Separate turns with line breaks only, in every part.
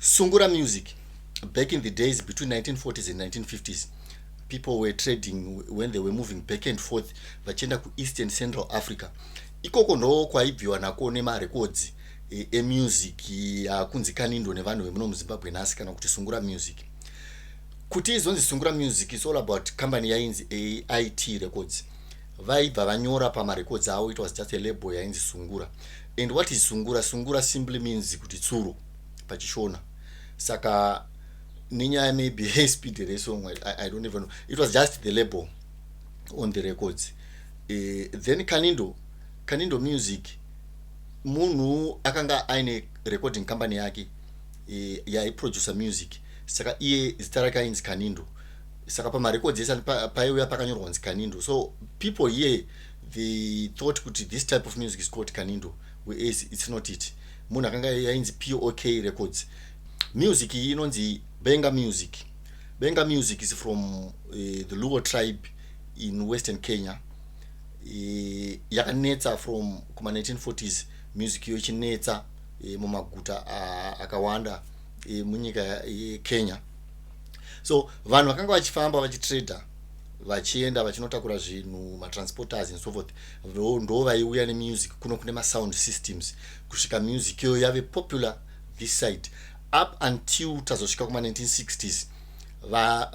Sungura music, back in the days between 1940s and 1950s, people were trading when they were moving back and forth vachienda East and Central Africa. Ikoko ndo kwaibviwa nako nemarecords emusic yakunzi Kanindo nevanhu vemuno muZimbabwe nhasi kana kuti Sungura music. Kuti izonzi Sungura music is all about company yainzi AIT Records. Vaibva vanyora pamarecords avo, it was just a label yainzi Sungura. And what is Sungura? Sungura simply means kuti tsuro pachishona. Saka ninya maybe hey speed the song, I don't even know. It was just the label on the records. Then Kanindo music, munhu akanga aine recording company yake ya producer music. Saka iye zita rake ainzi Kanindo. Saka pa records esa paiuya pakanyorwa nzi Kanindo. So people here, they thought kuti this type of music is called Kanindo, whereas it's not it. Munhu akanga yainzi POK Records. Music inonzi Benga music. Benga music is from the Luo tribe in Western Kenya. Yakanetsa from kuma 1940s. Music yo chinetsa mumaguta akawanda munyika Kenya. So vanhu vakanga vachifamba vachitrader vachienda vachinotakura zvinhu matransporters and so forth, ndo vaiuya nemusic kuno kune masound systems kusvika music yo yave popular this side up until tazosvika kuma 1960s.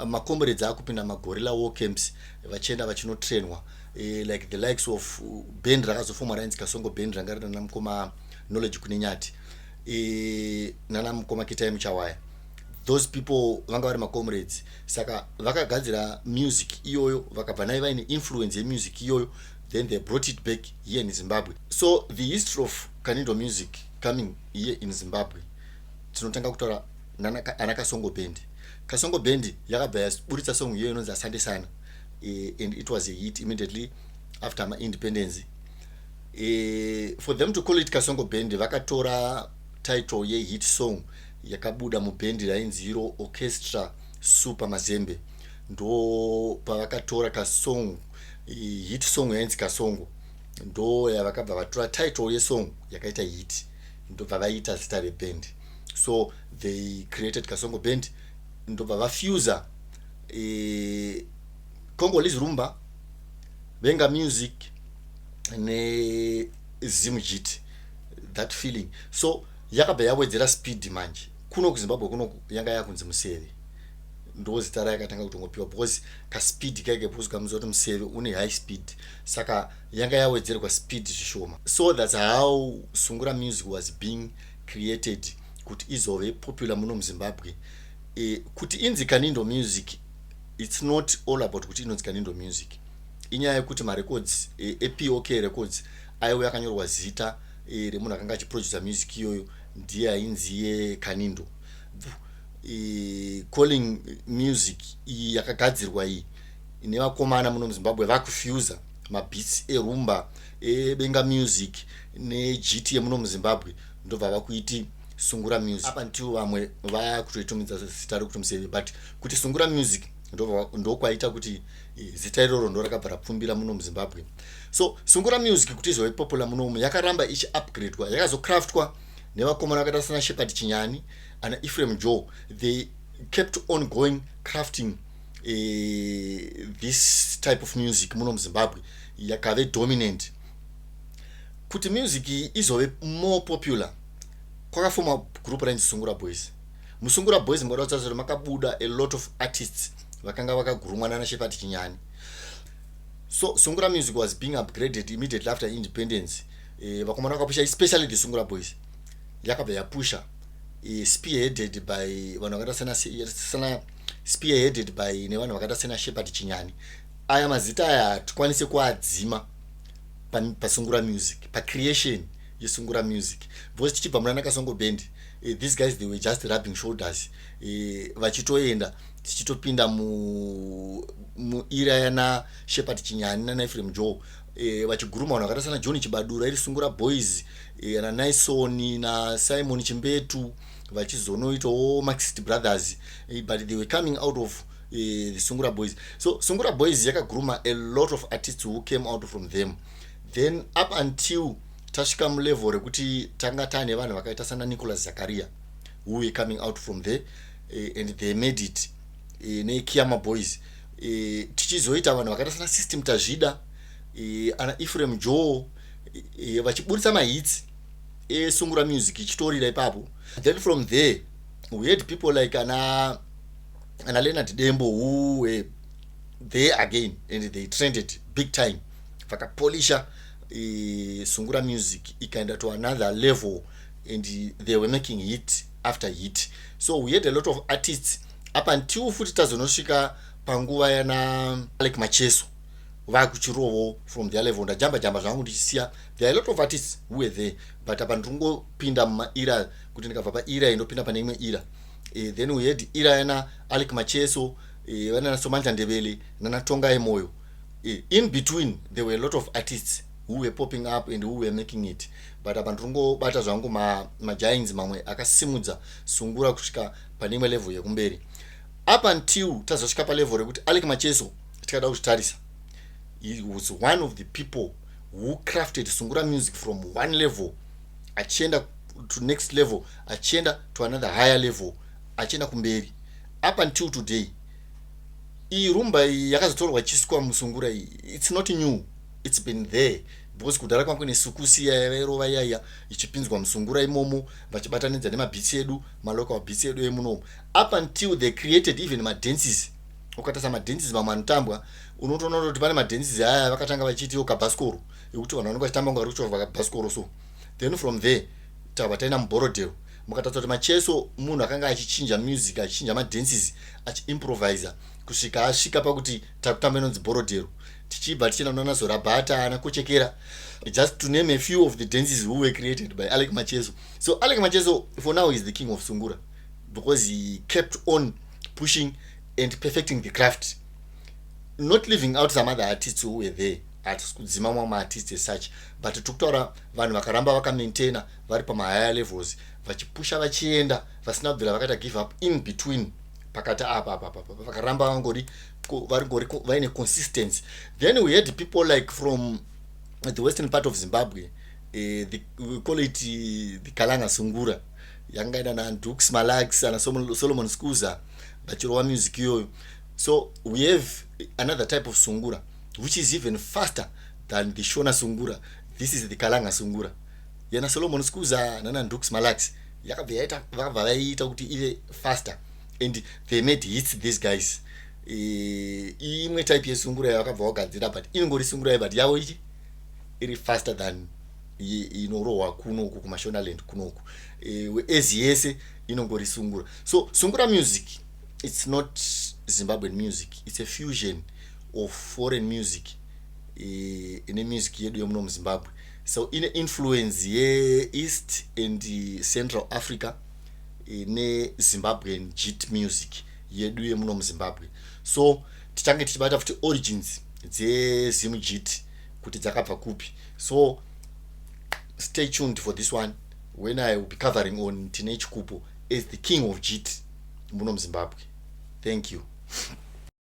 Macomrades akupinda magorilla war camps vachienda vachinotrainwa like the likes of band rakazofoma rainzi Kasongo band ranga rina namukoma Knowledge Kunenyati nanamukoma Kitai Muchawaya. Those people vanga vari macomrades, saka vakagadzira music iyoyo vakabva nayo vaine influence yemusic iyoyo, then they brought it back here in Zimbabwe. So the history of Kanindo music coming here in Zimbabwe, tinotanga kutaura ana Kasongo band. Kasongo band yakabva yaburitsa song iyoyo inonzi Asante Sana, and it was a hit immediately after my independence. For them to call it Kasongo band, vakatora title ye hit song yakabuda mubhendi rainzi Hero Orchestra Super Mazembe, ndo pavakatora kasong hit song yainzi Kasongo, ndo yavakabva vatora title yesong yakaita hit, ndo vavaita zita reband. So they created Kasongo band, ndo vavafusa Congolese rumba, Benga music ne Zimujit, that feeling. So yakabva yawedzera speed manje kuno kuZimbabwe kuno yanga yakunzi Museve, ndo zita rake yakatanga kutongopiwa because ka speed kake pusuka muzoti Museve une high speed, saka yanga yawedzerwa speed zvishoma. So that's how Sungura music was being created kuti izove popular muno muZimbabwe. Kuti inzi Kanindo music, it's not all about kuti inonzi Kanindo music. Inyaya yekuti marecords POK Records aiwe yakanyorwa zita remunhu akanga achiproducer music iyoyo ndiye ainzi ye Kanindo. Calling music yakagadzirwa iyi ine vakomana muno muZimbabwe vakufusa mabeats erumba Benga music neGT yemuno muZimbabwe, ndobva vakuiti Sungura music. Up until vamwe vakutoitumidza zita rekuti Museve, but kuti Sungura music ndo kwaita kuti zita iroro ndo rakabva rapfumbira muno muZimbabwe. So Sungura music kuti izove popular munomu yakaramba ichi upgradewa, yakazocraftwa nevakomana vakaita sana Shepherd Chinyani and Ephraim Joe. They kept on going crafting this type of music muno muZimbabwe, yakave dominant. Kuti music izove more popular, kwakafoma group rainzi Sungura Boys. Musungura Boys mukadatsazvo makabuda a lot of artists vakanga vakagurumana naShepherd Chinyani. So Sungura music was being upgraded immediately after independence. Vakomana vakapusha, especially the Sungura Boys, yakabva yapusha spearheaded by vanhu vakaita sana spearheaded by nevanhu vakaita sana Shepherd Chinyani. Aya mazita aya hatikwanise kuadzima paSungura music, pacreation yeSungura music, because tichibva muna Kasongo band, these guys they were just rubbing shoulders, vachitoenda tichitopinda mu era yana Shepherd Chinyani na Ephraim Joe, vachiguruma vanhu vakaita sana John Chibadura iri Sungura Boys, na Naison na Simon Chimbetu vachizonoitawo Marxist Brothers, but they were coming out of the Sungura Boys. So Sungura Boys yakaguruma a lot of artists who came out from them. Then up until tasvika mulevel rekuti tanga tane vanhu vakaita sana Nicholas Zakaria, who were coming out from there, and they made it neKiama Boys. Tichizoita vanhu vakaita sana System Tazvida, ana Ephraim Joe, vachiburitsa mahits esungura music ichitorira ipapo. Then from there we had people like ana Leonard Dembo who were there again, and they trended big time, vakapolisha sungura music ikaenda to another level, and they were making hit after hit. So we had a lot of artists up until futi tazonosvika panguva yana Alec Macheso vakuchirovo from their level. Ndajamba zvangu ndichisiya, there are a lot of artists who were there, but apa ndingopinda mumaira kuti ndikabva paira indopinda pane imwe ira. Then we had ira yana Alec Macheso, vana Somandla Ndebele nana Tongai Moyo. In between there were a lot of artists who were popping up and who were making it, but apa ndingobata zvangu magiants mamwe akasimudza sungura kusvika pane imwe level yekumberi. Up until tazosvika palevel rekuti Alec Macheso tikada kutarisa, he was one of the people who crafted sungura music from one level achienda to next level, achienda to another higher level, achienda kumberi. Up until today iyi rumba yakazotorwa chiswa musungura, it's not new, it's been there, because kudhara kwangu nesukusi yairova yaya ichipinzwa musungura imomo vachibatanidza nemabhitsi edu, malocal beats edu emunomo. Up until they created even madances, ukatasa madances mamwe anotambwa unotoona kuti pane madances aya vakatanga vachiti kabhaskoro ekuti vanhu vanenge vachitamba ngari kuchovha kabhaskoro. So then from there tabva taina muborodhero, mukatatsa kuti Macheso munhu akanga achichinja music, achichinja madances, achiimprovisa kusvika asvika pakuti takutamba inonzi borodhero, tichibva tichienda kunana Zorabhata ana Kochekera, just to name a few of the dances who were created by Alec Macheso. So Alec Macheso for now is the king of sungura, because he kept on pushing and perfecting the craft, not leaving out some other artists who were there kudzima mamwe artists as such, but tikutaura vanhu vakaramba vakamaintaina vari pamahigher levels, vachipusha vachienda vasina kubvira vakaita give up in between, pakati apa vakaramba vangori vaine consistency. Then we had people like from the western part of Zimbabwe, we call it the Kalanga Sungura, yangaida na Dux Malax and Solomon Skuza vachirova music iyoyo. So we have another type of sungura which is even faster than the Shona Sungura. This is the Kalanga Sungura. Yana Solomon Skuza nana Dux Malax yakabva vaita kuti ive faster, and they made hits, these guys. Imwe type yesungura yakabva vagadzira, but inongori sungura but yavo ichi iri faster than inorohwa kunoku kumashonaland kunoku. Ezi yese inongori sungura. So sungura music, it's not Zimbabwean music, it's a fusion of foreign music ine music yedu yomuno muZimbabwe. So ine influence ye East and Central Africa ne Zimbabwean JIT music yedu yomuno muZimbabwe. So tichange tichibata futi origins dzeZimu JIT kuti dzakabva kupi. So stay tuned for this one when I will be covering on Teenage Kupo as the king of JIT muno muZimbabwe. Thank you.